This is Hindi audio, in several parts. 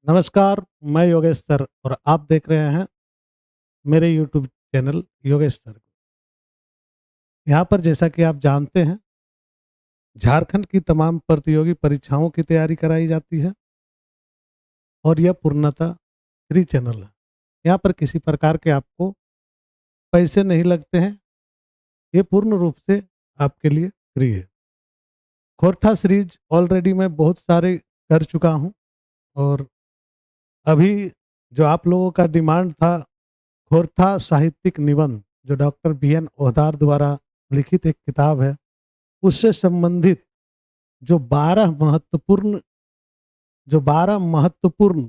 नमस्कार, मैं योगेश सर और आप देख रहे हैं मेरे यूट्यूब चैनल योगेश सर। यहाँ पर जैसा कि आप जानते हैं, झारखंड की तमाम प्रतियोगी परीक्षाओं की तैयारी कराई जाती है और यह पूर्णतः फ्री चैनल है। यहाँ पर किसी प्रकार के आपको पैसे नहीं लगते हैं, ये पूर्ण रूप से आपके लिए फ्री है। खोरठा सीरीज ऑलरेडी मैं बहुत सारे कर चुका हूँ और अभी जो आप लोगों का डिमांड था, खोरठा साहित्यिक निबंध, जो डॉक्टर बी.एन. ओहदार द्वारा लिखित एक किताब है, उससे संबंधित जो 12 महत्वपूर्ण जो 12 महत्वपूर्ण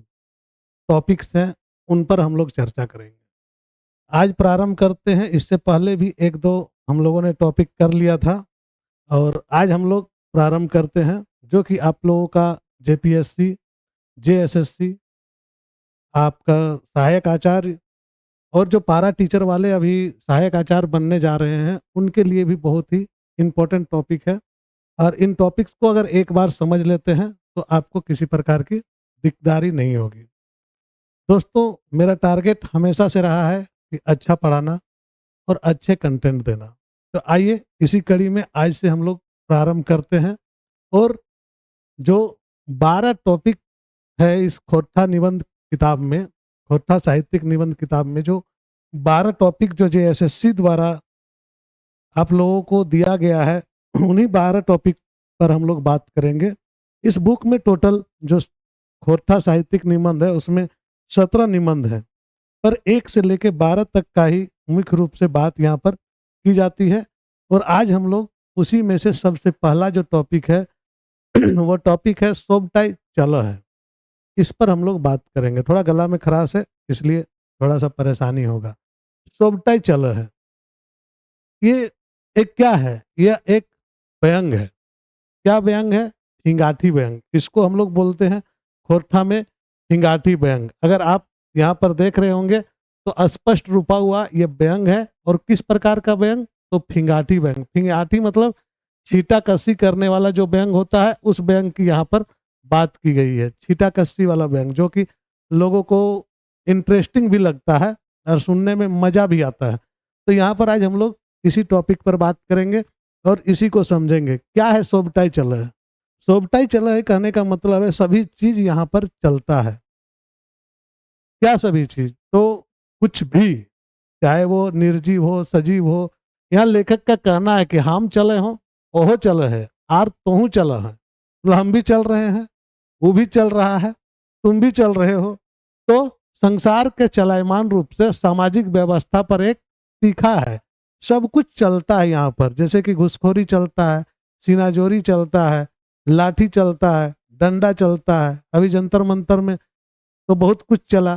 टॉपिक्स हैं, उन पर हम लोग चर्चा करेंगे। आज प्रारंभ करते हैं। इससे पहले भी एक दो हम लोगों ने टॉपिक कर लिया था और आज हम लोग प्रारंभ करते हैं, जो कि आप लोगों का जेपीएससी, जेएसएससी, आपका सहायक आचार्य और जो पारा टीचर वाले अभी सहायक आचार्य बनने जा रहे हैं, उनके लिए भी बहुत ही इम्पोर्टेंट टॉपिक है। और इन टॉपिक्स को अगर एक बार समझ लेते हैं तो आपको किसी प्रकार की दिकदारी नहीं होगी। दोस्तों, मेरा टारगेट हमेशा से रहा है कि अच्छा पढ़ाना और अच्छे कंटेंट देना। तो आइए इसी कड़ी में आज से हम लोग प्रारंभ करते हैं। और जो 12 टॉपिक है इस खोरठा निबंध किताब में, खोरठा साहित्यिक निबंध किताब में जो 12 टॉपिक जो जेएसएससी द्वारा आप लोगों को दिया गया है, उन्हीं 12 टॉपिक पर हम लोग बात करेंगे। इस बुक में टोटल जो खोरठा साहित्यिक निबंध है उसमें 17 निबंध है, पर 1 से लेकर 12 तक का ही मुख्य रूप से बात यहाँ पर की जाती है। और आज हम लोग उसी में से सबसे पहला जो टॉपिक है वो टॉपिक है सोबटाई चलो है। इस पर हम लोग बात करेंगे। थोड़ा गला में खराश है, इसलिए थोड़ा सा परेशानी होगा। सोबटाई चलो है, ये एक क्या है? यह एक व्यंग है। क्या व्यंग है? हिंगाठी व्यंग। इसको हम लोग बोलते हैं खोरठा में हिंगाठी व्यंग। अगर आप यहाँ पर देख रहे होंगे तो स्पष्ट रूपा हुआ ये व्यंग है। और किस प्रकार का व्यंग? तो फिंगाठी व्यंग। फिंगाठी मतलब छीटा कसी करने वाला जो व्यंग होता है, उस व्यंग की यहाँ पर बात की गई है। छीटा कसी वाला व्यंग जो कि लोगों को इंटरेस्टिंग भी लगता है और सुनने में मजा भी आता है। तो यहाँ पर आज हम लोग इसी टॉपिक पर बात करेंगे और इसी को समझेंगे। क्या है सोबटाई चलो है? सोबटाई चलो है कहने का मतलब है सभी चीज यहाँ पर चलता है। क्या सभी चीज? तो कुछ भी, चाहे वो निर्जीव हो, सजीव हो। यहाँ लेखक का कहना है कि हम चले हों, ओहो चले है, आर तोहू चला है। तो हम भी चल रहे हैं, वो भी चल रहा है, तुम भी चल रहे हो। तो संसार के चलायमान रूप से सामाजिक व्यवस्था पर एक तीखा है। सब कुछ चलता है यहाँ पर, जैसे कि घुसखोरी चलता है, सीनाजोरी चलता है, लाठी चलता है, डंडा चलता है। अभी जंतर मंतर में तो बहुत कुछ चला।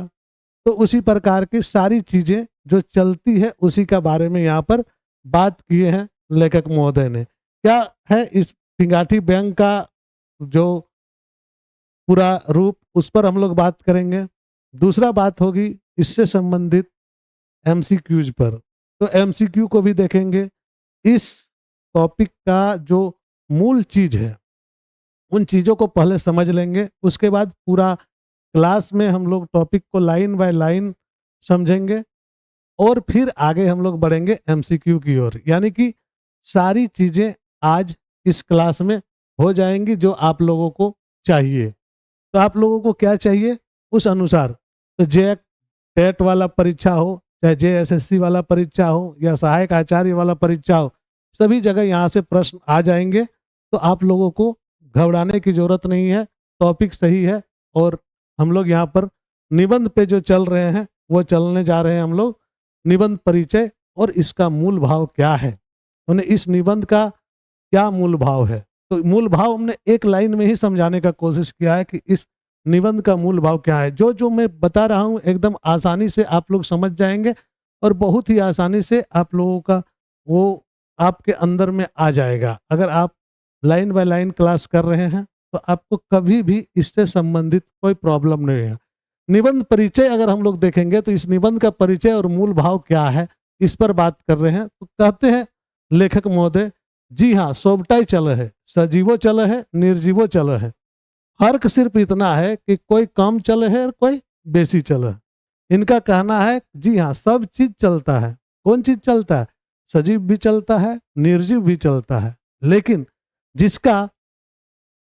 तो उसी प्रकार की सारी चीजें जो चलती है, उसी का बारे में यहाँ पर बात किए हैं लेखक महोदय ने। क्या है इस पिंगाठी व्यंग का जो पूरा रूप, उस पर हम लोग बात करेंगे। दूसरा बात होगी इससे संबंधित एमसीक्यूज पर। तो एमसीक्यू को भी देखेंगे। इस टॉपिक का जो मूल चीज है, उन चीजों को पहले समझ लेंगे। उसके बाद पूरा क्लास में हम लोग टॉपिक को लाइन बाय लाइन समझेंगे और फिर आगे हम लोग बढ़ेंगे एमसीक्यू की ओर। यानी कि सारी चीजें आज इस क्लास में हो जाएंगी जो आप लोगों को चाहिए। तो आप लोगों को क्या चाहिए उस अनुसार, तो जे टेट वाला परीक्षा हो, चाहे जेएसएससी वाला परीक्षा हो, या सहायक आचार्य वाला परीक्षा हो, सभी जगह यहाँ से प्रश्न आ जाएंगे। तो आप लोगों को घबराने की जरूरत नहीं है। टॉपिक सही है और हम लोग यहाँ पर निबंध पे जो चल रहे हैं वो चलने जा रहे हैं हम लोग। निबंध परिचय और इसका मूल भाव क्या है, उन्हें इस निबंध का क्या मूल भाव है। तो मूल भाव हमने एक लाइन में ही समझाने का कोशिश किया है कि इस निबंध का मूल भाव क्या है। जो जो मैं बता रहा हूँ एकदम आसानी से आप लोग समझ जाएंगे और बहुत ही आसानी से आप लोगों का वो आपके अंदर में आ जाएगा। अगर आप लाइन बाय लाइन क्लास कर रहे हैं तो आपको कभी भी इससे संबंधित कोई प्रॉब्लम नहीं है। निबंध परिचय अगर हम लोग देखेंगे तो इस निबंध का परिचय और मूल भाव क्या है, इस पर बात कर रहे हैं। तो कहते हैं लेखक महोदय, जी हाँ, सोबटाई चल है, सजीवो चल है, निर्जीवो चल है। फर्क सिर्फ इतना है कि कोई कम चले है और कोई बेसी चले है। इनका कहना है जी हाँ, सब चीज चलता है। कौन चीज चलता है? सजीव भी चलता है, निर्जीव भी चलता है, लेकिन जिसका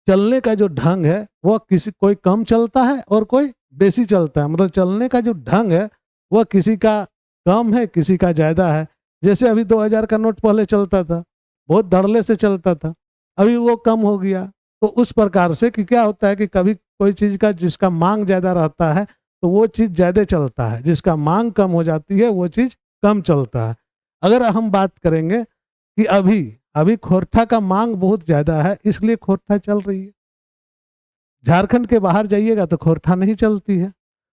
चलने का जो ढंग है वह कोई कम चलता है और कोई बेसी चलता है। मतलब चलने का जो ढंग है वह किसी का कम है, किसी का ज्यादा है। जैसे अभी 2000 का नोट पहले चलता था, बहुत धड़ल्ले से चलता था, अभी वो कम हो गया। तो उस प्रकार से कि क्या होता है कि कभी कोई चीज का जिसका मांग ज्यादा रहता है तो वो चीज ज्यादा चलता है, जिसका मांग कम हो जाती है वो चीज कम चलता है। अगर हम बात करेंगे कि अभी अभी खोरठा का मांग बहुत ज्यादा है इसलिए खोरठा चल रही है। झारखंड के बाहर जाइएगा तो खोरठा नहीं चलती है।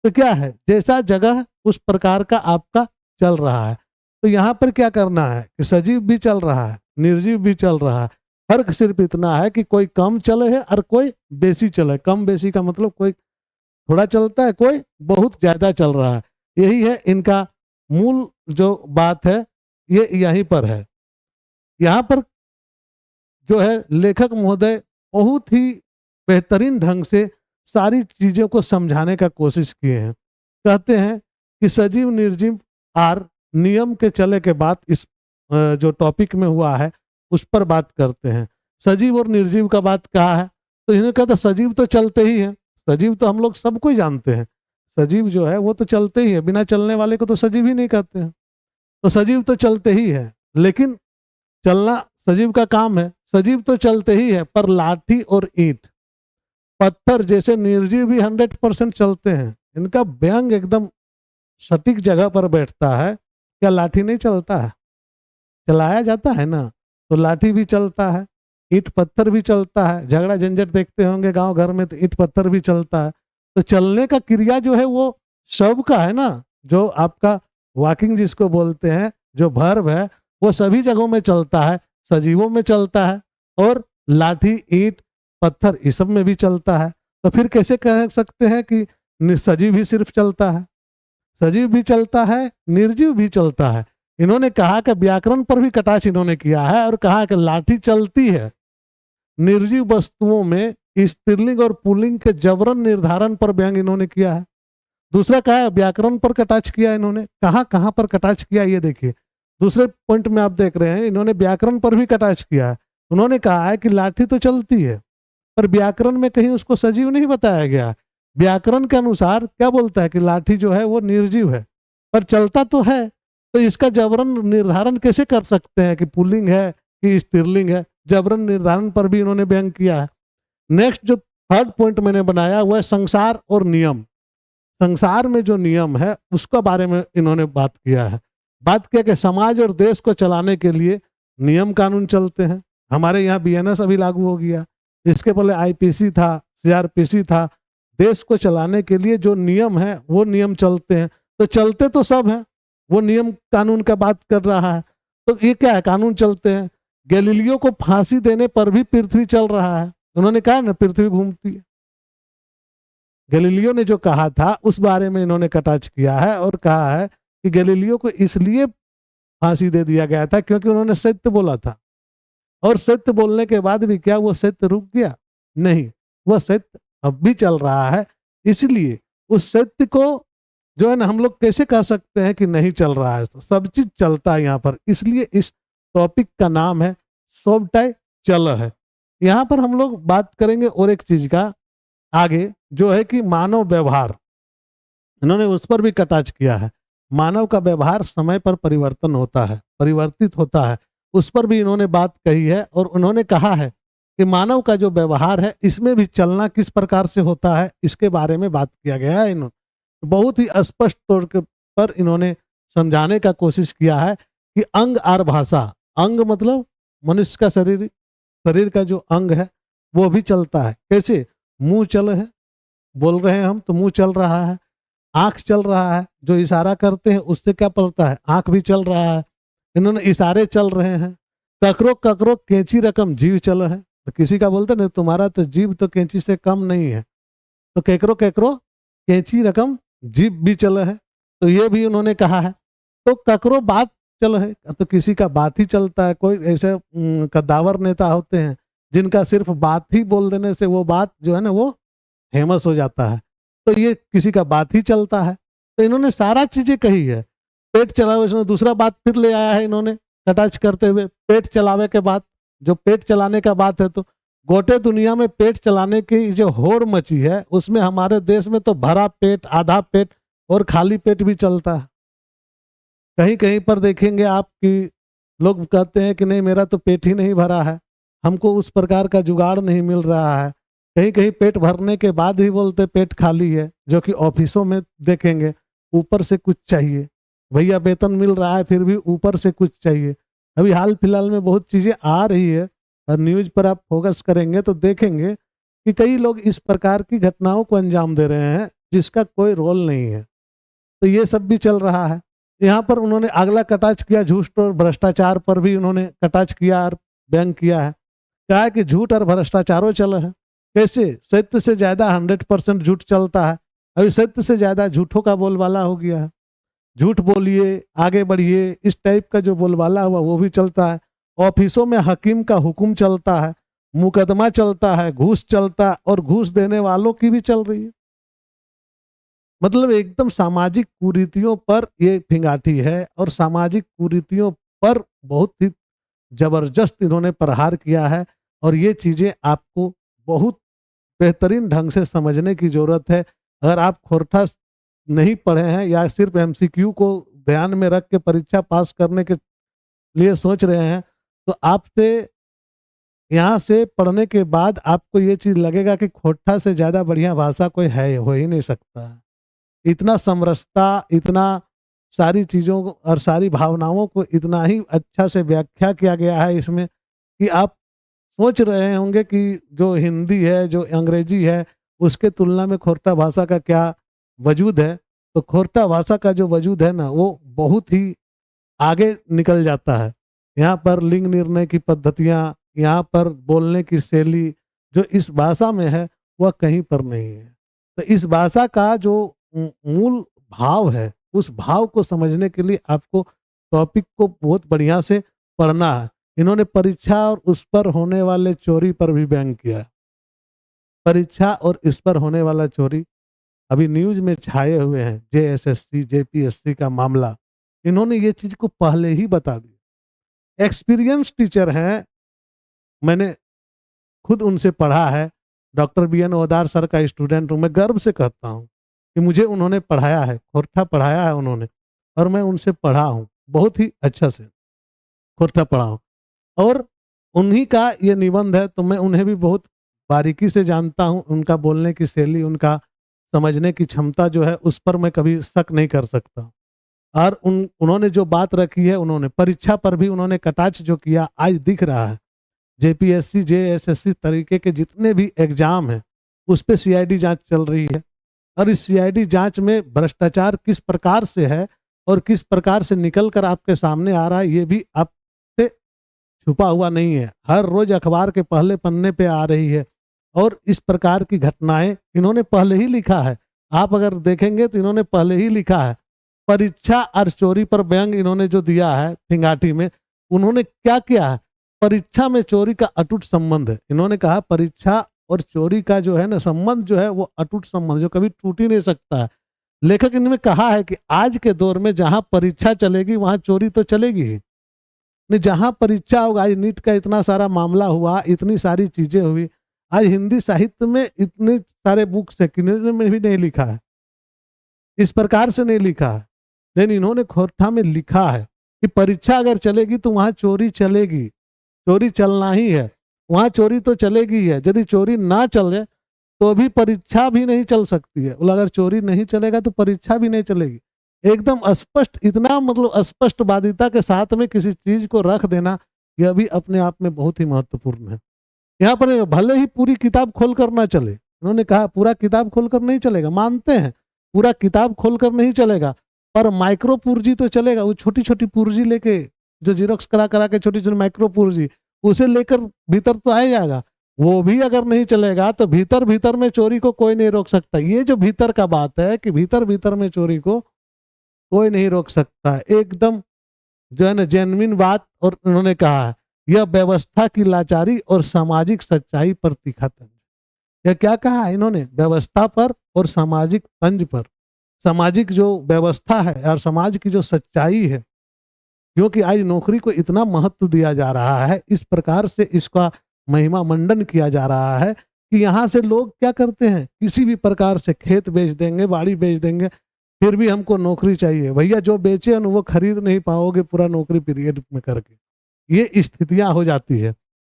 तो क्या है, जैसा जगह उस प्रकार का आपका चल रहा है। तो यहाँ पर क्या करना है कि सजीव भी चल रहा है, निर्जीव भी चल रहा है। फर्क सिर्फ इतना है कि कोई कम चले है और कोई बेसी चले। कम बेसी का मतलब कोई थोड़ा चलता है, कोई बहुत ज्यादा चल रहा है। यही है इनका मूल जो बात है, ये यहीं पर है। यहाँ पर जो है लेखक महोदय बहुत ही बेहतरीन ढंग से सारी चीजों को समझाने का कोशिश किए हैं। कहते हैं कि सजीव निर्जीव आर नियम के चले के बाद इस जो टॉपिक में हुआ है उस पर बात करते हैं। सजीव और निर्जीव का बात कहा है तो इन्होंने कहा था सजीव तो चलते ही हैं। सजीव तो हम लोग सबको ही जानते हैं, सजीव जो है वो तो चलते ही है, बिना चलने वाले को तो सजीव ही नहीं कहते हैं। तो सजीव तो चलते ही है, लेकिन चलना सजीव का काम है। सजीव तो चलते ही है, पर लाठी और ईंट पत्थर जैसे निर्जीव भी 100% चलते हैं। इनका व्यंग एकदम सटीक जगह पर बैठता है। क्या लाठी नहीं चलता है? चलाया जाता है ना, तो लाठी भी चलता है, ईंट पत्थर भी चलता है। झगड़ा झंझट देखते होंगे गांव घर में, तो ईंट पत्थर भी चलता है। तो चलने का क्रिया जो है वो सब का है ना। जो आपका वॉकिंग जिसको बोलते हैं, जो वर्ब है, वो सभी जगहों में चलता है। सजीवों में चलता है और लाठी ईंट पत्थर इस सब में भी चलता है। तो फिर कैसे कह सकते हैं कि सजीव ही सिर्फ चलता है? सजीव भी चलता है, निर्जीव भी चलता है। इन्होंने कहा कि व्याकरण पर भी कटाक्ष इन्होंने किया है और कहा कि लाठी चलती है। निर्जीव वस्तुओं में स्त्रीलिंग और पुल्लिंग के जबरन निर्धारण पर व्यंग इन्होंने किया है। दूसरा कहा है व्याकरण पर कटाक्ष किया इन्होंने। कहाँ कहाँ पर कटाक्ष किया ये देखिए। दूसरे पॉइंट में आप देख रहे हैं इन्होंने व्याकरण पर भी कटाक्ष किया है। उन्होंने कहा है कि लाठी तो चलती है, पर व्याकरण में कहीं उसको सजीव नहीं बताया गया। व्याकरण के अनुसार क्या बोलता है कि लाठी जो है वो निर्जीव है, पर चलता तो है। तो इसका जबरन निर्धारण कैसे कर सकते हैं कि पुल्लिंग है कि स्त्रीलिंग है? जबरन निर्धारण पर भी इन्होंने व्यंग किया है। नेक्स्ट जो थर्ड पॉइंट मैंने बनाया वह संसार और नियम। संसार में जो नियम है उसका बारे में इन्होंने बात किया है। बात किया कि समाज और देश को चलाने के लिए नियम कानून चलते हैं। हमारे यहाँ बीएनएस अभी लागू हो गया, इसके पहले आईपीसी था, सीआरपीसी था। देश को चलाने के लिए जो नियम है वो नियम चलते हैं। तो चलते तो सब हैं, वो नियम कानून का बात कर रहा है। तो ये क्या है, कानून चलते हैं। गैलीलियो को फांसी देने पर भी पृथ्वी चल रहा है। उन्होंने कहा ना पृथ्वी घूमती है। गैलीलियो ने जो कहा था उस बारे में इन्होंने कटाक्ष किया है और कहा है कि गैलीलियो को इसलिए फांसी दे दिया गया था क्योंकि उन्होंने सत्य बोला था। और सत्य बोलने के बाद भी क्या वो सत्य रुक गया? नहीं, वह सत्य अब भी चल रहा है। इसलिए उस सत्य को जो है ना हम लोग कैसे कह सकते हैं कि नहीं चल रहा है? तो सब चीज चलता है यहाँ पर। इसलिए इस टॉपिक का नाम है सोबटाई चल है। यहाँ पर हम लोग बात करेंगे और एक चीज का आगे, जो है कि मानव व्यवहार। इन्होंने उस पर भी कटाक्ष किया है। मानव का व्यवहार समय पर परिवर्तन होता है, परिवर्तित होता है, उस पर भी इन्होंने बात कही है। और उन्होंने कहा है कि मानव का जो व्यवहार है इसमें भी चलना किस प्रकार से होता है, इसके बारे में बात किया गया है। इन्होंने बहुत ही स्पष्ट तौर पर इन्होंने समझाने का कोशिश किया है कि अंग और भाषा। अंग मतलब मनुष्य का शरीर, शरीर का जो अंग है वो भी चलता है। कैसे? मुंह चल है, बोल रहे हैं हम तो मुंह चल रहा है। आंख चल रहा है, जो इशारा करते हैं उससे क्या पड़ता है, आंख भी चल रहा है। इन्होंने इशारे चल रहे हैं। ककरो ककरो कैंची रकम जीव चल है। तो किसी का बोलते ना तुम्हारा तो जीव तो कैंची से कम नहीं है, तो केकरो केकरो कैंची रकम जीव भी चल है। तो ये भी उन्होंने कहा है। तो ककरो बात चल है, तो किसी का बात ही चलता है। कोई ऐसे कद्दावर नेता होते हैं जिनका सिर्फ बात ही बोल देने से वो बात जो है ना वो फेमस हो जाता है, तो ये किसी का बात ही चलता है। तो इन्होंने सारा चीजें कही है। पेट चलावे, इसमें दूसरा बात फिर ले आया है इन्होंने अटैच करते हुए, पेट चलावे के बाद, जो पेट चलाने का बात है, तो गोटे दुनिया में पेट चलाने की जो होड़ मची है, उसमें हमारे देश में तो भरा पेट, आधा पेट और खाली पेट भी चलता है। कहीं कहीं पर देखेंगे आप कि लोग कहते हैं कि नहीं मेरा तो पेट ही नहीं भरा है, हमको उस प्रकार का जुगाड़ नहीं मिल रहा है। कहीं कहीं पेट भरने के बाद ही बोलते पेट खाली है, जो कि ऑफिसों में देखेंगे ऊपर से कुछ चाहिए। भैया वेतन मिल रहा है फिर भी ऊपर से कुछ चाहिए। अभी हाल फिलहाल में बहुत चीजें आ रही है और न्यूज पर आप फोकस करेंगे तो देखेंगे कि कई लोग इस प्रकार की घटनाओं को अंजाम दे रहे हैं जिसका कोई रोल नहीं है। तो ये सब भी चल रहा है। यहाँ पर उन्होंने अगला कटाक्ष किया, झूठ और भ्रष्टाचार पर भी उन्होंने कटाक्ष किया और व्यंग किया है। कहा है कि झूठ और भ्रष्टाचारों चल है। कैसे? सत्य से ज्यादा 100% झूठ चलता है। अभी सत्य से ज्यादा झूठों का बोलबाला हो गया है। झूठ बोलिए, आगे बढ़िए, इस टाइप का जो बोलबाला हुआ वो भी चलता है। ऑफिसों में हकीम का हुक्म चलता है, मुकदमा चलता है, घूस चलता है और घूस देने वालों की भी चल रही है। मतलब एकदम सामाजिक कुरीतियों पर ये फिंगाठी है और सामाजिक कुरीतियों पर बहुत ही जबरदस्त इन्होंने प्रहार किया है। और ये चीजें आपको बहुत बेहतरीन ढंग से समझने की जरूरत है। अगर आप खोरठा नहीं पढ़े हैं या सिर्फ एमसीक्यू को ध्यान में रख के परीक्षा पास करने के लिए सोच रहे हैं, तो आपसे यहाँ से पढ़ने के बाद आपको ये चीज लगेगा कि खोरठा से ज्यादा बढ़िया भाषा कोई है हो ही नहीं सकता। इतना समरसता, इतना सारी चीजों को और सारी भावनाओं को इतना ही अच्छा से व्याख्या किया गया है इसमें कि आप सोच रहे होंगे कि जो हिंदी है, जो अंग्रेजी है, उसके तुलना में खोरठा भाषा का क्या वजूद है। तो खोरठा भाषा का जो वजूद है ना, वो बहुत ही आगे निकल जाता है। यहाँ पर लिंग निर्णय की पद्धतियाँ, यहाँ पर बोलने की शैली जो इस भाषा में है वह कहीं पर नहीं है। तो इस भाषा का जो मूल भाव है, उस भाव को समझने के लिए आपको टॉपिक को बहुत बढ़िया से पढ़ना है। इन्होंने परीक्षा और उस पर होने वाले चोरी पर भी व्यंग किया। परीक्षा और इस पर होने वाला चोरी अभी न्यूज में छाए हुए हैं। जेएसएससी, जेपीएससी का मामला, इन्होंने ये चीज को पहले ही बता दिया। एक्सपीरियंस टीचर हैं, मैंने खुद उनसे पढ़ा है। Doctor B N. ओदार सर का स्टूडेंट हूँ। मैं गर्व से कहता हूँ कि मुझे उन्होंने पढ़ाया है, खोरठा पढ़ाया है उन्होंने, और मैं उनसे पढ़ा हूँ बहुत ही अच्छा से, खोरठा पढ़ा हूँ। और उन्हीं का ये निबंध है, तो मैं उन्हें भी बहुत बारीकी से जानता हूँ। उनका बोलने की शैली, उनका समझने की क्षमता जो है, उस पर मैं कभी शक नहीं कर सकता। और उन्होंने जो बात रखी है, उन्होंने परीक्षा पर भी उन्होंने कटाक्ष जो किया आज दिख रहा है। जेपीएससी, जेएसएससी तरीके के जितने भी एग्जाम हैं उस पर सीआईडी जांच चल रही है। और इस सीआईडी जांच में भ्रष्टाचार किस प्रकार से है और किस प्रकार से निकल कर आपके सामने आ रहा है, ये भी आपसे छुपा हुआ नहीं है। हर रोज अखबार के पहले पन्ने पे आ रही है। और इस प्रकार की घटनाएं इन्होंने पहले ही लिखा है। आप अगर देखेंगे तो इन्होंने पहले ही लिखा है। परीक्षा और चोरी पर व्यंग इन्होंने जो दिया है फिंगाटी में, उन्होंने क्या किया है? परीक्षा में चोरी का अटूट संबंध है। इन्होंने कहा परीक्षा और चोरी का जो है ना संबंध जो है, वो अटूट संबंध जो कभी टूट ही नहीं सकता है। लेखक इनमें कहा है कि आज के दौर में जहां परीक्षा चलेगी वहां चोरी तो चलेगी ही नहीं। जहां परीक्षा होगा, आज नीट का इतना सारा मामला हुआ, इतनी सारी चीजें हुई, आज हिंदी साहित्य में इतने सारे बुक्स है, किन्होंने में भी नहीं लिखा है, इस प्रकार से नहीं लिखा है। लेकिन इन्होंने खोरठा में लिखा है कि परीक्षा अगर चलेगी तो वहां चोरी चलेगी, चोरी चलना ही है, वहां चोरी तो चलेगी ही है। यदि चोरी ना चले तो भी परीक्षा भी नहीं चल सकती है। बोला अगर चोरी नहीं चलेगा तो परीक्षा भी नहीं चलेगी। एकदम स्पष्ट, इतना मतलब स्पष्टवादिता के साथ में किसी चीज को रख देना, यह भी अपने आप में बहुत ही महत्वपूर्ण है। यहाँ पर भले ही पूरी किताब खोलकर ना चले, उन्होंने कहा पूरा किताब खोलकर नहीं चलेगा, मानते हैं पूरा किताब खोलकर नहीं चलेगा, पर माइक्रो पूर्जी तो चलेगा। वो छोटी छोटी पूर्जी लेके, जो जीरोक्स करा करा के छोटी छोटी माइक्रो पूर्जी, उसे लेकर भीतर तो आ जाएगा। वो भी अगर नहीं चलेगा तो भीतर भीतर में चोरी को कोई नहीं रोक सकता। ये जो भीतर का बात है कि भीतर भीतर में चोरी को कोई नहीं रोक सकता, एकदम जो है ना जेन्युइन बात। और उन्होंने कहा है यह व्यवस्था की लाचारी और सामाजिक सच्चाई पर तीखा तंज। यह क्या कहा है इन्होंने? व्यवस्था पर और सामाजिक तंज पर। सामाजिक जो व्यवस्था है और समाज की जो सच्चाई है, क्योंकि आज नौकरी को इतना महत्व दिया जा रहा है, इस प्रकार से इसका महिमा मंडन किया जा रहा है कि यहाँ से लोग क्या करते हैं, किसी भी प्रकार से खेत बेच देंगे, बाड़ी बेच देंगे, फिर भी हमको नौकरी चाहिए। भैया जो बेचे वो खरीद नहीं पाओगे पूरा नौकरी पीरियड में करके, ये स्थितियां हो जाती है।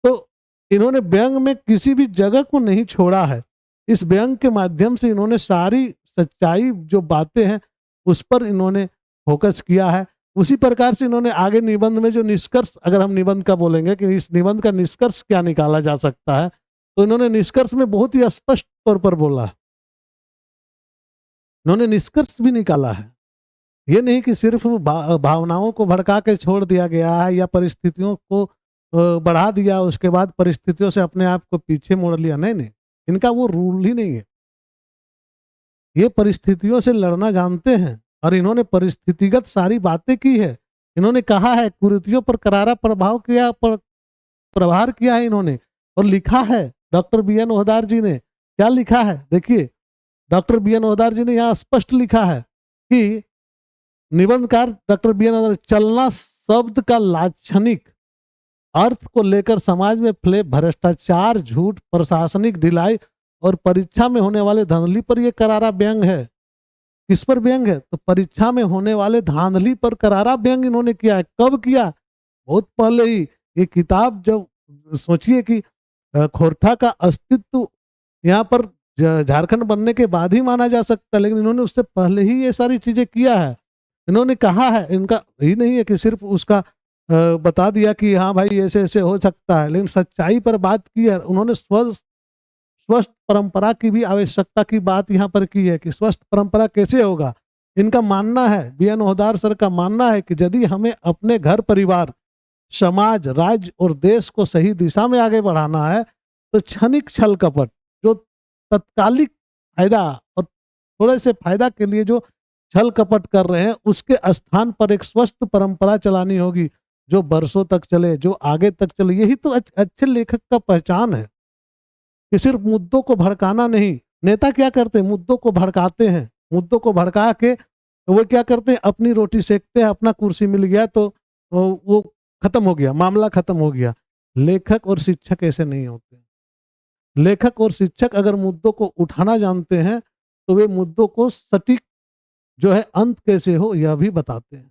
तो इन्होंने व्यंग में किसी भी जगह को नहीं छोड़ा है। इस व्यंग के माध्यम से इन्होंने सारी सच्चाई जो बातें हैं उस पर इन्होंने फोकस किया है। उसी प्रकार से इन्होंने आगे निबंध में जो निष्कर्ष, अगर हम निबंध का बोलेंगे कि इस निबंध का निष्कर्ष क्या निकाला जा सकता है, तो इन्होंने निष्कर्ष में बहुत ही स्पष्ट तौर पर बोला है। इन्होंने निष्कर्ष भी निकाला है। ये नहीं कि सिर्फ भावनाओं को भड़का के छोड़ दिया गया है या परिस्थितियों को बढ़ा दिया, उसके बाद परिस्थितियों से अपने आप को पीछे मोड़ लिया। नहीं नहीं, इनका वो रूल ही नहीं है। ये परिस्थितियों से लड़ना जानते हैं और इन्होंने परिस्थितिगत सारी बातें की है। इन्होंने कहा है, कुरीतियों पर करारा प्रहार किया है इन्होंने, और लिखा है डॉक्टर बी एन ओहदार जी ने। क्या लिखा है देखिए, डॉक्टर बी एन ओहदार जी ने यहाँ स्पष्ट लिखा है कि निबंधकार डॉक्टर बी एन ओहदार, चलना शब्द का लाक्षणिक अर्थ को लेकर समाज में फैले भ्रष्टाचार, झूठ, प्रशासनिक ढिलाई और परीक्षा में होने वाले धांधली पर यह करारा व्यंग है। किस पर व्यंग है? तो परीक्षा में होने वाले धांधली पर करारा व्यंग इन्होंने किया है। कब किया? बहुत पहले ही। ये किताब जब सोचिए कि खोरठा का अस्तित्व यहाँ पर झारखंड बनने के बाद ही माना जा सकता है, लेकिन इन्होंने उससे पहले ही ये सारी चीजें किया है। इन्होंने कहा है, इनका ही नहीं है कि सिर्फ उसका बता दिया कि हाँ भाई ऐसे ऐसे हो सकता है, लेकिन सच्चाई पर बात की है। उन्होंने स्वस्थ परंपरा की भी आवश्यकता की बात यहाँ पर की है कि स्वस्थ परंपरा कैसे होगा। इनका मानना है, बी एन ओहदार सर का मानना है कि यदि हमें अपने घर परिवार, समाज, राज्य और देश को सही दिशा में आगे बढ़ाना है तो क्षणिक छल कपट, जो तत्कालिक फायदा और थोड़े से फायदा के लिए जो छल कपट कर रहे हैं, उसके स्थान पर एक स्वस्थ परंपरा चलानी होगी जो वर्षों तक चले, जो आगे तक चले। यही तो अच्छे लेखक का पहचान है कि सिर्फ मुद्दों को भड़काना नहीं। नेता क्या करते हैं? मुद्दों को भड़काते हैं। मुद्दों को भड़का के वो क्या करते हैं? अपनी रोटी सेकते हैं, अपना कुर्सी मिल गया तो वो खत्म हो गया, मामला खत्म हो गया। लेखक और शिक्षक ऐसे नहीं होते। लेखक और शिक्षक अगर मुद्दों को उठाना जानते हैं तो वे मुद्दों को सटीक जो है अंत कैसे हो यह भी बताते हैं।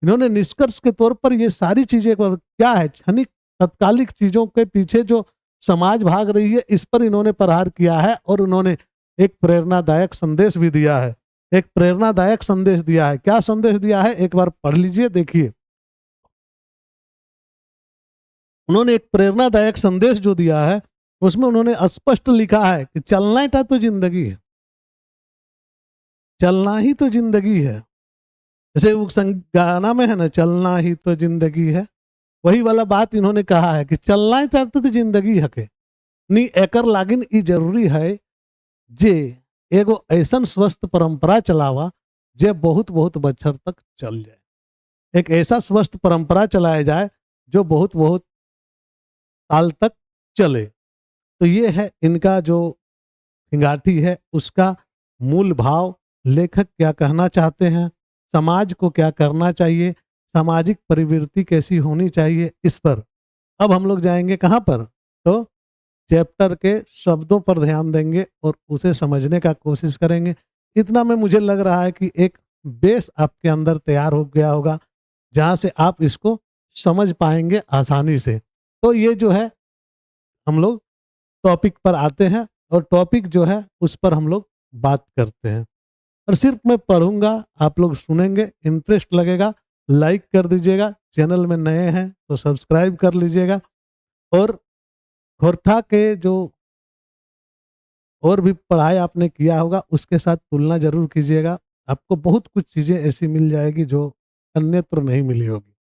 इन्होंने निष्कर्ष के तौर पर ये सारी चीजें क्या है, क्षणिक तत्कालिक चीजों के पीछे जो समाज भाग रही है, इस पर इन्होंने प्रहार किया है और उन्होंने एक प्रेरणादायक संदेश भी दिया है। एक प्रेरणादायक संदेश दिया है। क्या संदेश दिया है? एक बार पढ़ लीजिए, देखिए। उन्होंने एक प्रेरणादायक संदेश जो दिया है उसमें उन्होंने स्पष्ट लिखा है कि चलना ही तो जिंदगी है, चलना ही तो जिंदगी है। जैसे वो गाना में है ना, चलना ही तो जिंदगी है, वही वाला बात इन्होंने कहा है कि चलना ही तो जिंदगी हके नी एकर लागिन ई जरूरी है जे एगो ऐसन स्वस्थ परंपरा चलावा जे बहुत बहुत बच्चर तक चल जाए। एक ऐसा स्वस्थ परंपरा चलाया जाए जो बहुत बहुत साल तक चले। तो ये है इनका जो हिंगाटी है, उसका मूल भाव। लेखक क्या कहना चाहते हैं, समाज को क्या करना चाहिए, सामाजिक प्रवृत्ति कैसी होनी चाहिए, इस पर अब हम लोग जाएंगे कहाँ पर? तो चैप्टर के शब्दों पर ध्यान देंगे और उसे समझने का कोशिश करेंगे। इतना में मुझे लग रहा है कि एक बेस आपके अंदर तैयार हो गया होगा जहाँ से आप इसको समझ पाएंगे आसानी से। तो ये जो है हम लोग टॉपिक पर आते हैं और टॉपिक जो है उस पर हम लोग बात करते हैं। और सिर्फ मैं पढ़ूंगा, आप लोग सुनेंगे, इंटरेस्ट लगेगा, लाइक कर दीजिएगा। चैनल में नए हैं तो सब्सक्राइब कर लीजिएगा। और खोरठा के जो और भी पढ़ाई आपने किया होगा उसके साथ तुलना जरूर कीजिएगा। आपको बहुत कुछ चीजें ऐसी मिल जाएगी जो अन्यत्र नहीं मिली होगी।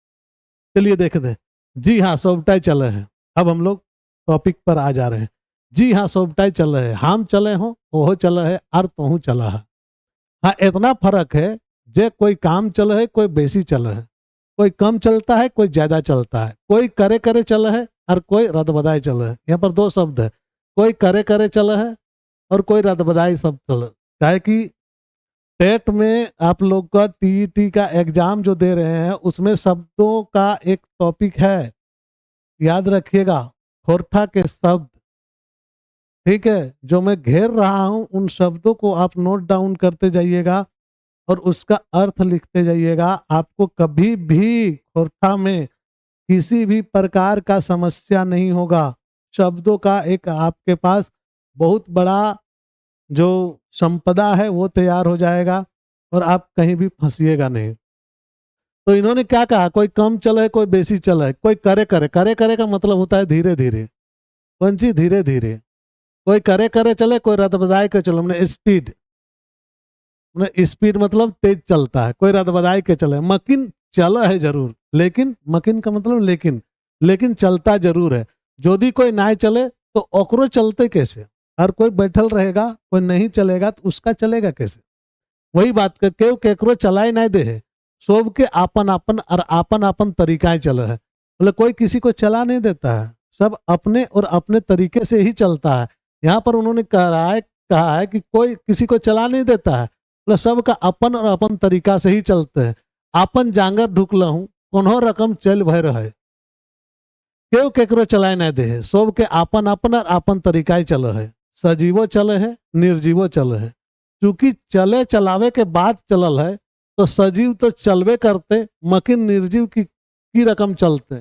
चलिए देखते हैं। जी हाँ, सोबटाई चल रहे हैं। अब हम लोग टॉपिक पर आ जा रहे हैं। जी हाँ, सोबटाई चल रहे हैं। हम चले हों, ओहो चल रहे, और तोहू चला है। हाँ, इतना फर्क है जे कोई काम चल है, कोई बेसी चल है, कोई कम चलता है, कोई ज्यादा चलता है, कोई करे करे चल है और कोई रद बदाय चल है। यहाँ पर दो शब्द है, कोई करे करे चल है और कोई रदबदाई सब चल। चाहे कि टेट में आप लोग का टीईटी का एग्जाम जो दे रहे हैं उसमें शब्दों का एक टॉपिक है, याद रखिएगा, खोरठा के शब्द, ठीक है, जो मैं घेर रहा हूं उन शब्दों को आप नोट डाउन करते जाइएगा और उसका अर्थ लिखते जाइएगा। आपको कभी भी खोरठा में किसी भी प्रकार का समस्या नहीं होगा। शब्दों का एक आपके पास बहुत बड़ा जो संपदा है वो तैयार हो जाएगा और आप कहीं भी फंसिएगा नहीं। तो इन्होंने क्या कहा, कोई कम चल है कोई बेसी चल है, कोई करे करे, करे करे का मतलब होता है धीरे धीरे, कौन सी धीरे धीरे, कोई करे करे चले, कोई रद बदाए के चलो, मैंने स्पीड, स्पीड मतलब तेज चलता है, कोई रद बदाए के चले, मकिन चला है जरूर, लेकिन मकिन का मतलब लेकिन चलता जरूर है। यदि कोई ना चले तो ओकरो चलते कैसे, हर कोई बैठल रहेगा, कोई नहीं चलेगा तो उसका चलेगा कैसे। वही बात कर केव केकरो चलाए ना दे है, सब के आपन आपन और आपन आपन तरीकाएं चल है। मतलब कोई किसी को चला नहीं देता है, सब अपने और अपने तरीके से ही चलता है। यहाँ पर उन्होंने कहा है कि कोई किसी को चला नहीं देता है, मतलब सबका अपन और अपन तरीका से ही चलते हैं। आपन जांगर ढुकल हूँ कोनो रकम चल भय रहे, केव केकरो चलाए ना दे है, सब के आपन आपन और आपन तरीका चल है। सजीवो चले है निर्जीवो चले है, चूंकि चले चलावे के बाद चलल है तो सजीव तो चलवे करते, मकिन निर्जीव की रकम चलते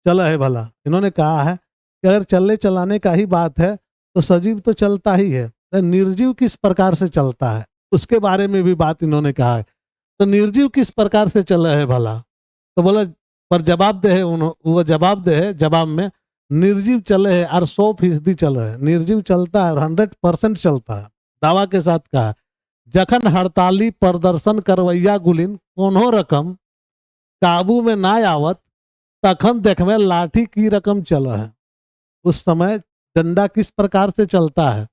चला है भला। इन्होंने कहा है कि अगर चलने चलाने का ही बात है तो सजीव तो चलता ही है, तो निर्जीव किस प्रकार से चलता है उसके बारे में भी बात इन्होंने कहा है। तो निर्जीव किस प्रकार से चला है भला, तो बोला पर जवाब दे है, वो जवाब दे है, जवाब में निर्जीव चले है और 100% चले है, निर्जीव चलता है और 100% चलता है। दावा के साथ कहा, जखन हड़ताली प्रदर्शन करवैया गुलिन कोनो रकम काबू में ना आवत, तखन देखवे लाठी की रकम चल है। उस समय डंडा किस प्रकार से चलता है,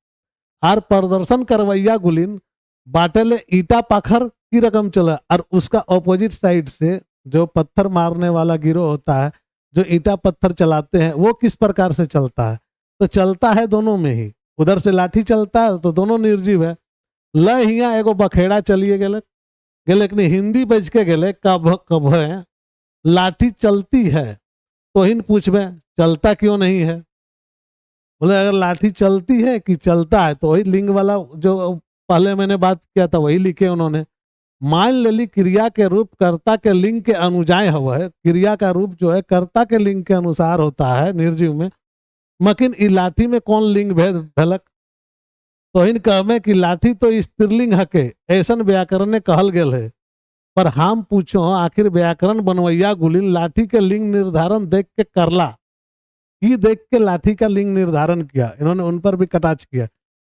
और प्रदर्शन करवैया गुलिन बाटेले ईटा पाखर की रकम चला, और उसका ऑपोजिट साइड से जो पत्थर मारने वाला गिरोह होता है, जो ईटा पत्थर चलाते हैं, वो किस प्रकार से चलता है। तो चलता है दोनों में ही, उधर से लाठी चलता है तो दोनों निर्जीव है। ल हिया एगो बखेड़ा चलिए गेले लेकिन हिंदी बज के गेले कब कब है लाठी चलती है, तो हिन पूछबे चलता क्यों नहीं है। बोले अगर लाठी चलती है कि चलता है तो वही लिंग वाला जो पहले मैंने बात किया था वही लिखे उन्होंने। मान लेली क्रिया के रूप कर्ता के लिंग के अनुजाय हुआ है, क्रिया का रूप जो है कर्ता के लिंग के अनुसार होता है निर्जीव में, मकिन ई लाठी में कौन लिंग भेद भेलक। तो इन कहमे कि लाठी तो स्त्रीलिंग हके ऐसन व्याकरण ने कहल गेल है, पर हम पूछो आखिर व्याकरण बनवैया गुलिन लाठी के लिंग निर्धारण देख के करला, ये देख के लाठी का लिंग निर्धारण किया। इन्होंने उन पर भी कटाक्ष किया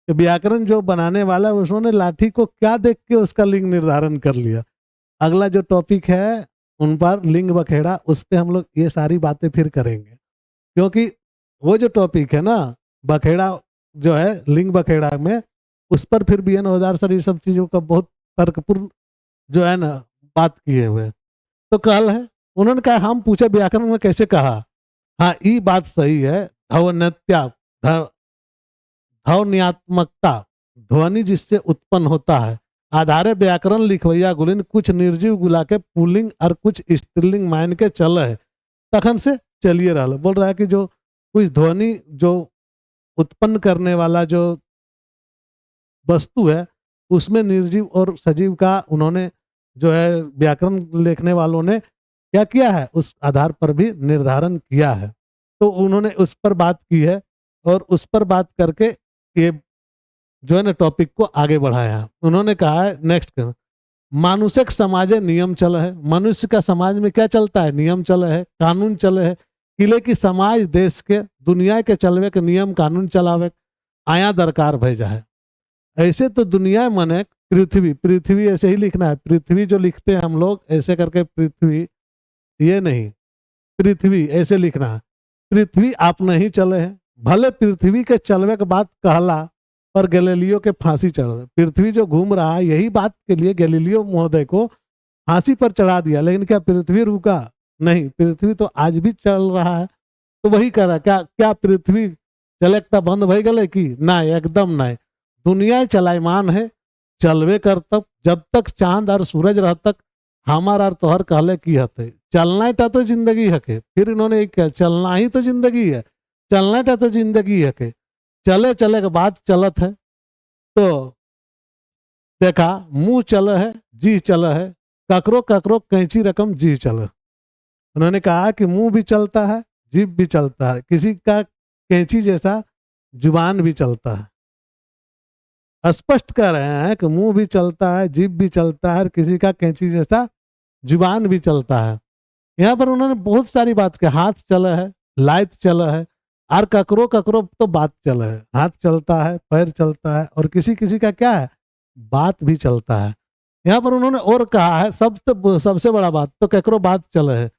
कि व्याकरण जो बनाने वाला है उसने लाठी को क्या देख के उसका लिंग निर्धारण कर लिया। अगला जो टॉपिक है उन पर लिंग बखेड़ा, उस पर हम लोग ये सारी बातें फिर करेंगे, क्योंकि वो जो टॉपिक है ना बखेड़ा जो है लिंग बखेड़ा में, उस पर फिर बी एन औजार सर ये सब चीजों का बहुत तर्कपूर्ण जो है ना बात किए हुए। तो कल है उन्होंने कहा हम पूछे व्याकरण में कैसे कहा, हाँ ये बात सही है, ध्वन्यात्मकता ध्वनि जिससे उत्पन्न होता है, आधारे व्याकरण लिखवैया गुलिन कुछ निर्जीव गुला के पुल्लिंग और कुछ स्त्रीलिंग मान के चल है, तखन से चलिए रहा। बोल रहा है कि जो कुछ ध्वनि जो उत्पन्न करने वाला जो वस्तु है उसमें निर्जीव और सजीव का उन्होंने जो है व्याकरण लिखने वालों ने क्या किया है उस आधार पर भी निर्धारण किया है। तो उन्होंने उस पर बात की है और उस पर बात करके ये जो है ना टॉपिक को आगे बढ़ाया। उन्होंने कहा है नेक्स्ट मानुषिक समाज नियम चल है, मनुष्य का समाज में क्या चलता है, नियम चल है, कानून चले है, किले की समाज देश के दुनिया के चलवे के नियम कानून चलावे आया दरकार भेजा है। ऐसे तो दुनिया मने पृथ्वी, पृथ्वी ऐसे ही लिखना है, पृथ्वी जो लिखते हैं हम लोग ऐसे करके पृथ्वी, ये नहीं पृथ्वी ऐसे लिखना है, पृथ्वी आप नहीं चले हैं। भले पृथ्वी के चलवे के बाद कहला पर गैलीलियो के फांसी चढ़, पृथ्वी जो घूम रहा है यही बात के लिए गैलीलियो महोदय को फांसी पर चढ़ा दिया, लेकिन क्या पृथ्वी रुका नहीं, पृथ्वी तो आज भी चल रहा है। तो वही कह रहा क्या क्या पृथ्वी चलेक्टा बंद भई गले कि ना, एकदम नहीं। दुनिया चलायमान है, चलवे कर तब, जब तक चांद और सूरज रह तक हमार और तोहर कहले की हते। चलना टा तो जिंदगी हके। फिर इन्होंने एक कहा, चलना ही तो जिंदगी है, चलना टा तो जिंदगी हके। चले चले के बाद चलत है तो देखा मुंह चल है, जी चल है, ककरो ककरो कैंची रकम जी चल। उन्होंने कहा कि मुंह भी चलता है, जीभ भी चलता है, किसी का कैंची जैसा जुबान भी चलता है। स्पष्ट कर रहे हैं कि मुंह भी चलता है, जीभ भी चलता है, और किसी का कैंची जैसा जुबान भी चलता है। यहाँ पर उन्होंने बहुत सारी बात की, हाथ चल है, लाइत चल है, और ककरो ककरो तो बात चल है। हाथ चलता है, पैर चलता है, और किसी किसी का क्या है, बात भी चलता है। यहाँ पर उन्होंने और कहा है सबसे बड़ा बात तो ककरो बात चले है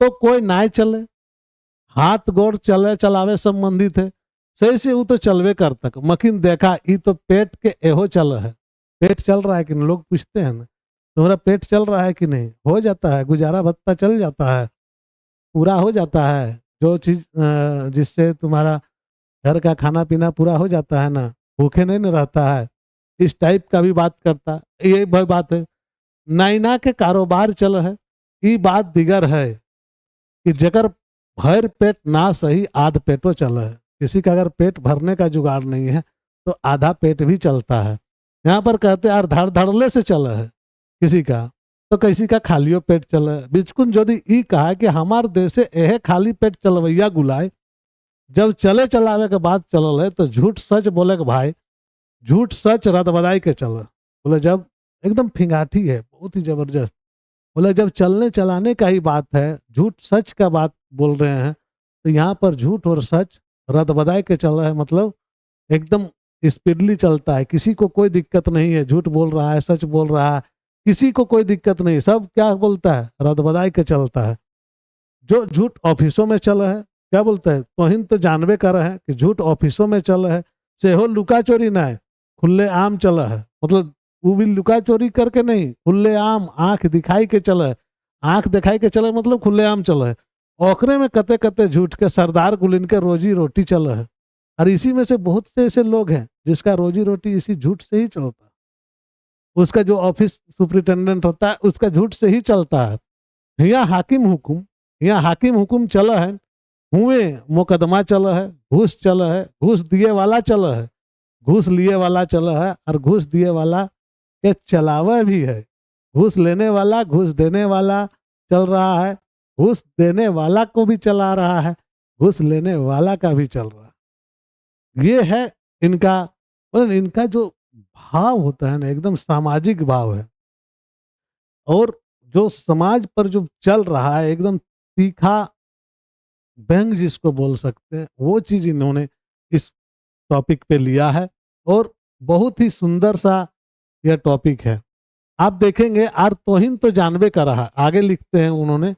तो कोई नाय चले, हाथ गोड़ चले चलावे संबंधित है, सही से वो तो चलवे कर तक। मकिन देखा ई तो पेट के एहो चल है। पेट चल रहा है कि नहीं, लोग पूछते हैं ना, तुम्हारा पेट चल रहा है कि नहीं? हो जाता है, गुजारा भत्ता चल जाता है, पूरा हो जाता है। जो चीज जिससे तुम्हारा घर का खाना पीना पूरा हो जाता है ना, भूखे नहीं न रहता है, इस टाइप का भी बात करता है। यही बात है। नैना के कारोबार चल है, ये बात दिगर है कि जगर भर पेट ना सही आध पेटो चल है। किसी का अगर पेट भरने का जुगाड़ नहीं है तो आधा पेट भी चलता है। यहाँ पर कहते हैं धड़ धड़ले से चल है किसी का, तो किसी का खालियो पेट चल है। बिचकुन जोदी ई कहा कि हमार देश से एहे खाली पेट चलवैया गुलाय, जब चले चलावे के बाद चलल है तो झूठ सच बोले के भाई, झूठ सच रद बदाई के चल। बोले जब एकदम फिंगाठी है, बहुत ही जबरदस्त। बोले जब चलने चलाने का ही बात है, झूठ सच का बात बोल रहे हैं, तो यहाँ पर झूठ और सच रद बदाई के चल रहा है। मतलब एकदम स्पीडली चलता है, किसी को कोई दिक्कत नहीं है। झूठ बोल रहा है, सच बोल रहा है, किसी को कोई दिक्कत नहीं। सब क्या बोलता है, रद बदाई के चलता है। जो झूठ ऑफिसों में चल है, क्या बोलता है, तोहिन तो जानबे कर है कि झूठ ऑफिसों में चल है, से हो लुका चोरी ना है, खुले आम चल है। मतलब वो भी लुका चोरी करके नहीं, खुले आम आंख दिखाई के चले, आंख दिखाई के चले मतलब खुले आम चले है। ओखरे में कते कते झूठ के सरदार गुलिन के रोजी रोटी चल है। और इसी में से बहुत से ऐसे लोग हैं जिसका रोजी रोटी इसी झूठ से ही चलता है। उसका जो ऑफिस सुपरिटेंडेंट होता है उसका झूठ से ही चलता है। यहाँ हाकिम हुकुम चल है, हुए मुकदमा चल है, घूस चल है, घूस दिए वाला चल है, घूस लिए वाला चल है, और घूस दिए वाला के चलावा भी है। घूस लेने वाला, घूस देने वाला चल रहा है, घूस देने वाला को भी चला रहा है, घूस लेने वाला का भी चल रहा है। ये है इनका, मतलब इनका जो भाव होता है ना, एकदम सामाजिक भाव है। और जो समाज पर जो चल रहा है, एकदम तीखा व्यंग जिसको बोल सकते हैं, वो चीज इन्होंने इस टॉपिक पे लिया है। और बहुत ही सुंदर सा यह टॉपिक है। आप देखेंगे आर तोहिन तो जानबे कर रहा, आगे लिखते हैं उन्होंने,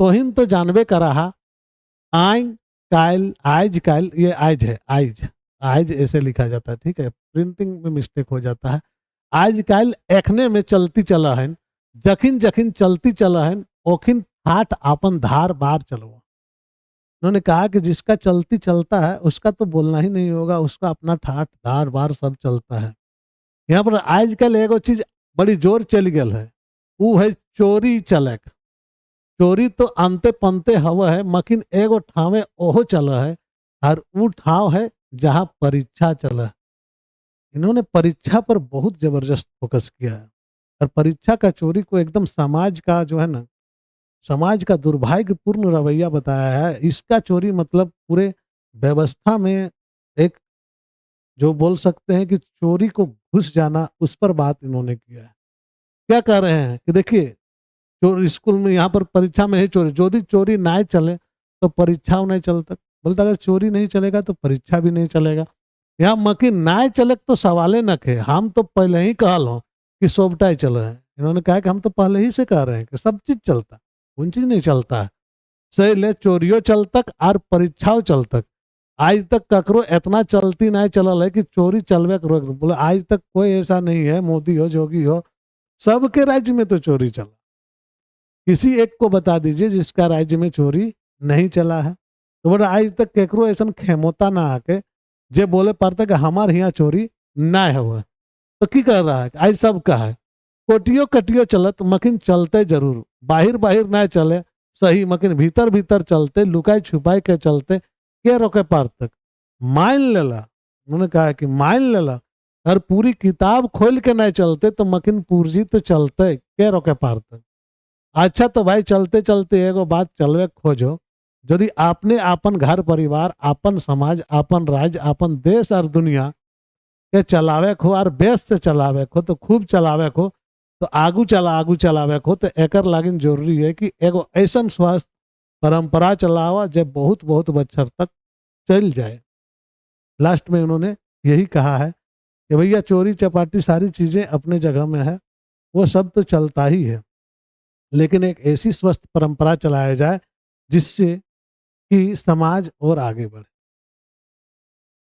तोहिन तो जानबे कर रहा, आय कायल आयज कायल, ये आयज है, आयज आयज ऐसे लिखा जाता है, ठीक है, प्रिंटिंग में मिस्टेक हो जाता है। आज कायल एखने में चलती चला है, जखिन जखिन चलती चला है, ओखिन ठाठ आपन धार बार चलो। उन्होंने कहा कि जिसका चलती चलता है उसका तो बोलना ही नहीं होगा, उसका अपना ठाठ धार बार सब चलता है। यहाँ पर आजकल एगो चीज बड़ी जोर चली गल है, वो है चोरी चलक। चोरी तो अंते पंते हवा है, मकिन एगो ठावे ओहो चल है, और वो ठाव है जहाँ परीक्षा चल है। इन्होंने परीक्षा पर बहुत जबरदस्त फोकस किया है, और परीक्षा का चोरी को एकदम समाज का जो है ना, समाज का दुर्भाग्यपूर्ण रवैया बताया है। इसका चोरी मतलब पूरे व्यवस्था में एक, जो बोल सकते हैं कि चोरी को घुस जाना, उस पर बात इन्होंने किया है। क्या कह रहे हैं कि देखिए, चोरी स्कूल में, यहाँ पर परीक्षा में ही चोरी, यदि चोरी ना चले तो परीक्षा नहीं चल तक। बोलते अगर चोरी नहीं चलेगा तो परीक्षा भी नहीं चलेगा। यहाँ मकी ना चले तो सवाले न खे, हम तो पहले ही कहल हो कि सोबटा ही चल है। इन्होंने कहा कि हम तो पहले ही से कह रहे हैं कि सब चीज चलता, कौन चीज नहीं चलता है। सही ले चोरियों चल तक और परीक्षाओं चल तक। आज तक ककरो इतना चलती नहीं चलल है कि चोरी चलवे करो। बोले आज तक कोई ऐसा नहीं है, मोदी हो जोगी हो, सबके राज्य में तो चोरी चला। किसी एक को बता दीजिए जिसका राज्य में चोरी नहीं चला है। तो बोले आज तक केकरो ऐसा खेमोता ना आके जे बोले पड़ते कि हमार यहाँ चोरी ना हुआ। तो की कर रहा है आज सब का है कोटियो कटियो चलत मकिन चलते जरूर, बाहिर बाहिर ना चले सही मकिन भीतर भीतर चलते, लुकाई छुपाई के चलते के रोके पार तक। मान लेला, उन्होंने कहा कि मान लेला और पूरी किताब खोल के नहीं चलते तो मकिन पूर्जी तो चलते के रोके पार तक। अच्छा तो भाई चलते चलते एगो बात चलवे खोजो, यदि आपने आपन घर परिवार, आपन समाज, आपन राज्य, आपन देश और दुनिया के चलावे को और बेस से चलावे को तो खूब चलावे को, तो आगू चलावे को तो एकर लागिन जरूरी है कि एगो ऐसा स्वास्थ्य परंपरा चलावा जो बहुत बहुत बच्चर तक चल जाए। लास्ट में उन्होंने यही कहा है कि भैया चोरी चपाटी सारी चीजें अपने जगह में है, वो सब तो चलता ही है, लेकिन एक ऐसी स्वस्थ परंपरा चलाया जाए जिससे कि समाज और आगे बढ़े।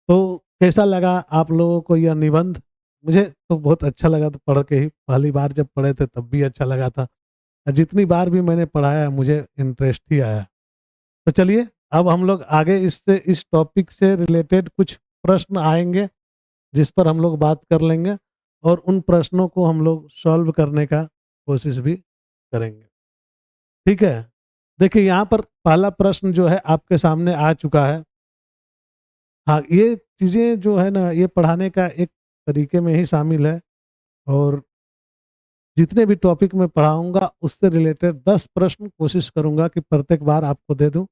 तो कैसा लगा आप लोगों को यह निबंध? मुझे तो बहुत अच्छा लगा, तो पढ़ के ही पहली बार जब पढ़े थे तब भी अच्छा लगा था, जितनी बार भी मैंने पढ़ाया मुझे इंटरेस्ट ही आया। तो चलिए अब हम लोग आगे इससे इस टॉपिक से रिलेटेड कुछ प्रश्न आएंगे जिस पर हम लोग बात कर लेंगे और उन प्रश्नों को हम लोग सॉल्व करने का कोशिश भी करेंगे। ठीक है, देखिए यहाँ पर पहला प्रश्न जो है आपके सामने आ चुका है। हाँ, ये चीज़ें जो है ना ये पढ़ाने का एक तरीके में ही शामिल है और जितने भी टॉपिक मैं पढ़ाऊंगा उससे रिलेटेड 10 प्रश्न कोशिश करूंगा कि प्रत्येक बार आपको दे दूं,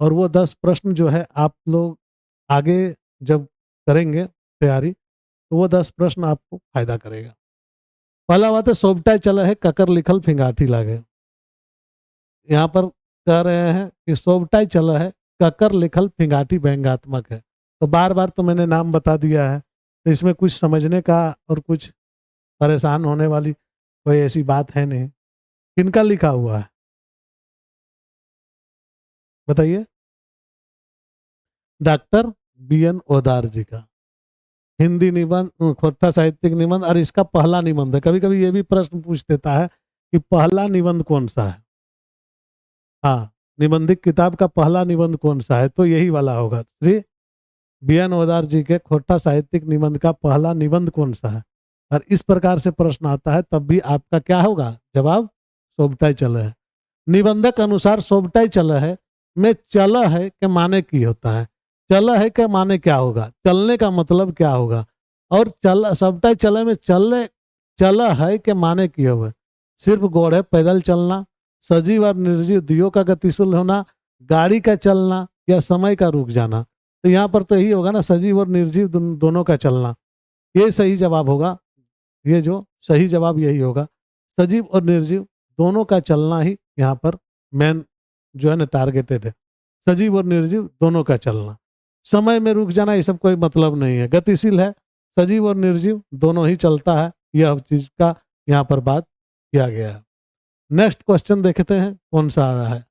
और वो 10 प्रश्न जो है आप लोग आगे जब करेंगे तैयारी तो वो 10 प्रश्न आपको फायदा करेगा। पहला बात है सोबटाई चला है ककर लिखल फिंगाठी लागे। यहाँ पर कह रहे हैं कि सोबटाई चला है ककर लिखल फिंगाठी व्यंग्यात्मक है। तो बार बार तो मैंने नाम बता दिया है, तो इसमें कुछ समझने का और कुछ परेशान होने वाली कोई ऐसी बात है नहीं। किनका लिखा हुआ है बताइए? Doctor B N. ओदार जी का हिंदी निबंध, खोट्टा साहित्यिक निबंध, और इसका पहला निबंध है। कभी कभी ये भी प्रश्न पूछ देता है कि पहला निबंध कौन सा है। हाँ, निबंधिक किताब का पहला निबंध कौन सा है, तो यही वाला होगा। श्री बी.एन. ओदार जी के खोट्टा साहित्यिक निबंध का पहला निबंध कौन सा है। और इस प्रकार से प्रश्न आता है तब भी आपका क्या होगा जवाब? सोबटाई चल है। निबंधक अनुसार सोबटाई चल है में चल है के माने की होता है। चल है के माने क्या होगा, चलने का मतलब क्या होगा, और चल सोबटाई चले में चल है के माने की होगा। सिर्फ घोड़े पैदल चलना, सजीव और निर्जीव दियो का गतिशील होना, गाड़ी का चलना, या समय का रुक जाना। तो यहाँ पर तो यही होगा ना, सजीव और निर्जीव दोनों का चलना। ये सही जवाब होगा, ये जो सही जवाब यही होगा, सजीव और निर्जीव दोनों का चलना ही यहाँ पर मेन जो है ना टारगेटेड है। सजीव और निर्जीव दोनों का चलना, समय में रुक जाना ये सब कोई मतलब नहीं है। गतिशील है, सजीव और निर्जीव दोनों ही चलता है, यह चीज का यहाँ पर बात किया गया है। नेक्स्ट क्वेश्चन देखते हैं कौन सा आ रहा है।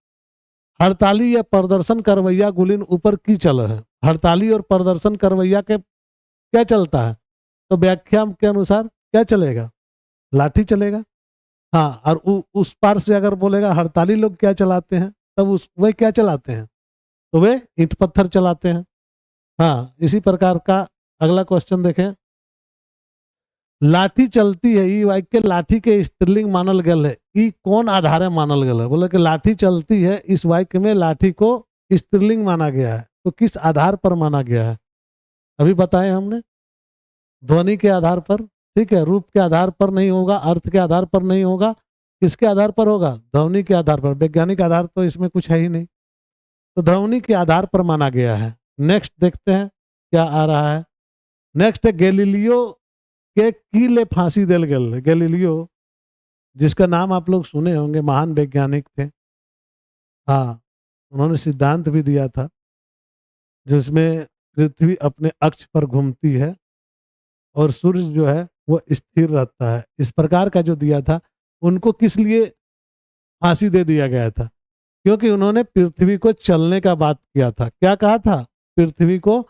हड़ताली या प्रदर्शन करवैया गुलिन ऊपर की चल है। हड़ताली और प्रदर्शन करवैया के क्या चलता है, तो व्याख्या के अनुसार क्या चलेगा? लाठी चलेगा। हाँ, और उस पार से अगर बोलेगा हड़ताली लोग क्या चलाते हैं, तब उस वे क्या चलाते हैं, तो वे ईंट पत्थर चलाते हैं। हाँ, इसी प्रकार का अगला क्वेश्चन देखें। लाठी चलती है ई वाक्य लाठी के स्त्रीलिंग मानल गल है, ई कौन आधार मानल गल है? बोले कि लाठी चलती है, इस वाक्य में लाठी को स्त्रीलिंग माना गया है, तो किस आधार पर माना गया है? अभी बताएं हमने, ध्वनि के आधार पर, ठीक है, रूप के आधार पर नहीं होगा, अर्थ के आधार पर नहीं होगा, किसके आधार पर होगा? ध्वनि के आधार पर। वैज्ञानिक आधार तो इसमें कुछ है ही नहीं, तो ध्वनि के आधार पर माना गया है। नेक्स्ट देखते हैं क्या आ रहा है। नेक्स्ट है गैलीलियो के कीले फांसी दिल गल। गैलीलियो जिसका नाम आप लोग सुने होंगे, महान वैज्ञानिक थे। हाँ, उन्होंने सिद्धांत भी दिया था जिसमें पृथ्वी अपने अक्ष पर घूमती है और सूर्य जो है वो स्थिर रहता है। इस प्रकार का जो दिया था, उनको किस लिए फांसी दे दिया गया था? क्योंकि उन्होंने पृथ्वी को चलने का बात किया था। क्या कहा था? पृथ्वी को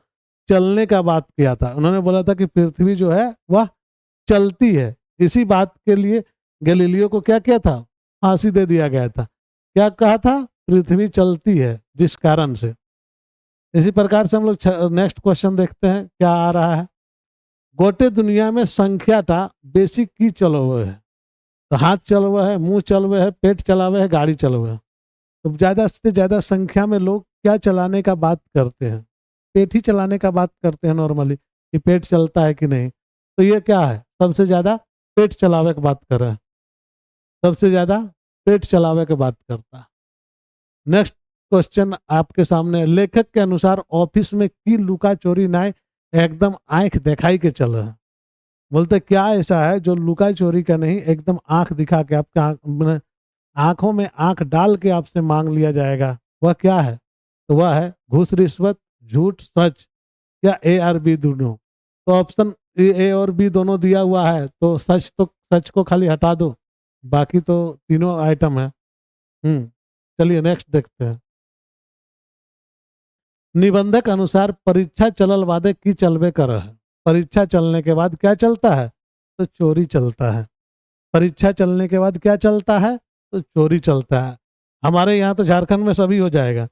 चलने का बात किया था। उन्होंने बोला था कि पृथ्वी जो है वह चलती है। इसी बात के लिए गैलीलियो को क्या किया था? फांसी दे दिया गया था। क्या कहा था? पृथ्वी चलती है जिस कारण से। इसी प्रकार से हम लोग नेक्स्ट क्वेश्चन देखते हैं क्या आ रहा है। गोटे दुनिया में संख्याटा बेसी की चलो हुए है। तो हाथ चलो हुआ है, मुंह चलो हुआ है, पेट चला हुआ है, गाड़ी चलो हुआ है। तो ज्यादा से ज्यादा संख्या में लोग क्या चलाने का बात करते हैं? पेट ही चलाने का बात करते हैं नॉर्मली, कि पेट चलता है कि नहीं। तो ये क्या है? सबसे ज्यादा पेट चलावे की बात कर रहा है, सबसे ज्यादा पेट चलावे की बात करता है। नेक्स्ट क्वेश्चन आपके सामने, लेखक के अनुसार ऑफिस में की लुका चोरी नाय एकदम आंख दिखाई के चल रहा है। बोलते क्या ऐसा है जो लुका चोरी का नहीं, एकदम आंख दिखा के आपके आंखों में आंख डाल के आपसे मांग लिया जाएगा, वह क्या है? तो वह है घूस, रिश्वत, झूठ, सच, या ए और बी दोनों। तो ऑप्शन ए और बी दोनों दिया हुआ है, तो सच को खाली हटा दो, बाकी तो तीनों आइटम है। चलिए नेक्स्ट देखते हैं। निबंधक अनुसार परीक्षा चलल वादे की चलबे कर है। परीक्षा चलने के बाद क्या चलता है? तो चोरी चलता है। परीक्षा चलने के बाद क्या चलता है? तो चोरी चलता है। हमारे यहाँ तो झारखंड में सभी हो जाएगा।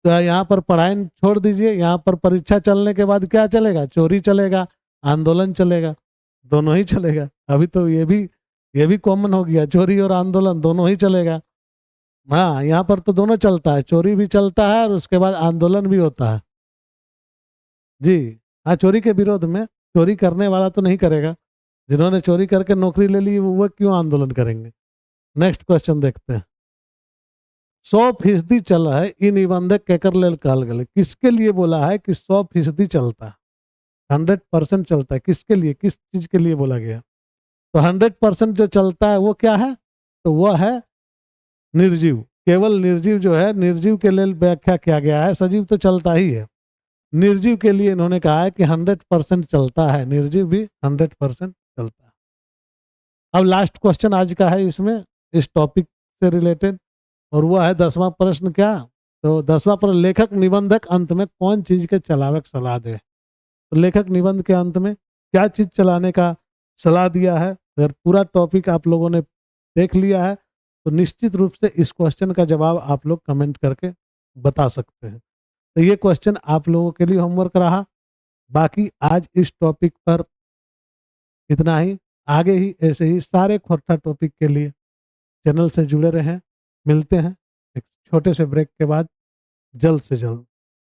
तो यहाँ पर पढ़ाई छोड़ दीजिए, यहाँ पर परीक्षा चलने के बाद क्या चलेगा? चोरी चलेगा, आंदोलन चलेगा, दोनों ही चलेगा। अभी तो ये भी कॉमन हो गया, चोरी और आंदोलन दोनों ही चलेगा। हाँ, यहाँ पर तो दोनों चलता है, चोरी भी चलता है और उसके बाद आंदोलन भी होता है। जी हाँ, चोरी के विरोध में। चोरी करने वाला तो नहीं करेगा, जिन्होंने चोरी करके नौकरी ले ली वो क्यों आंदोलन करेंगे? नेक्स्ट क्वेश्चन देखते हैं। 100% चल है इ निबंधक केकर लेल कहल गए। किसके लिए बोला है कि 100% चलता है, 100% चलता है? किसके लिए, किस चीज के लिए बोला गया? तो 100% जो चलता है वो क्या है? तो वह है निर्जीव। केवल निर्जीव जो है, निर्जीव के लिए व्याख्या किया गया है, सजीव तो चलता ही है। निर्जीव के लिए इन्होंने कहा है कि 100% चलता है, निर्जीव भी 100% चलता है। अब लास्ट क्वेश्चन आज का है इसमें, इस टॉपिक से रिलेटेड, और वह है 10वां प्रश्न। क्या? तो 10वां प्रश्न, लेखक निबंधक अंत में कौन चीज के चलावे की सलाह दे। तो लेखक निबंध के अंत में क्या चीज चलाने का सलाह दिया है? अगर पूरा टॉपिक आप लोगों ने देख लिया है तो निश्चित रूप से इस क्वेश्चन का जवाब आप लोग कमेंट करके बता सकते हैं। तो ये क्वेश्चन आप लोगों के लिए होमवर्क रहा। बाकी आज इस टॉपिक पर इतना ही। आगे ही ऐसे ही सारे खोरठा टॉपिक के लिए चैनल से जुड़े रहें। मिलते हैं एक छोटे से ब्रेक के बाद, जल्द से जल्द।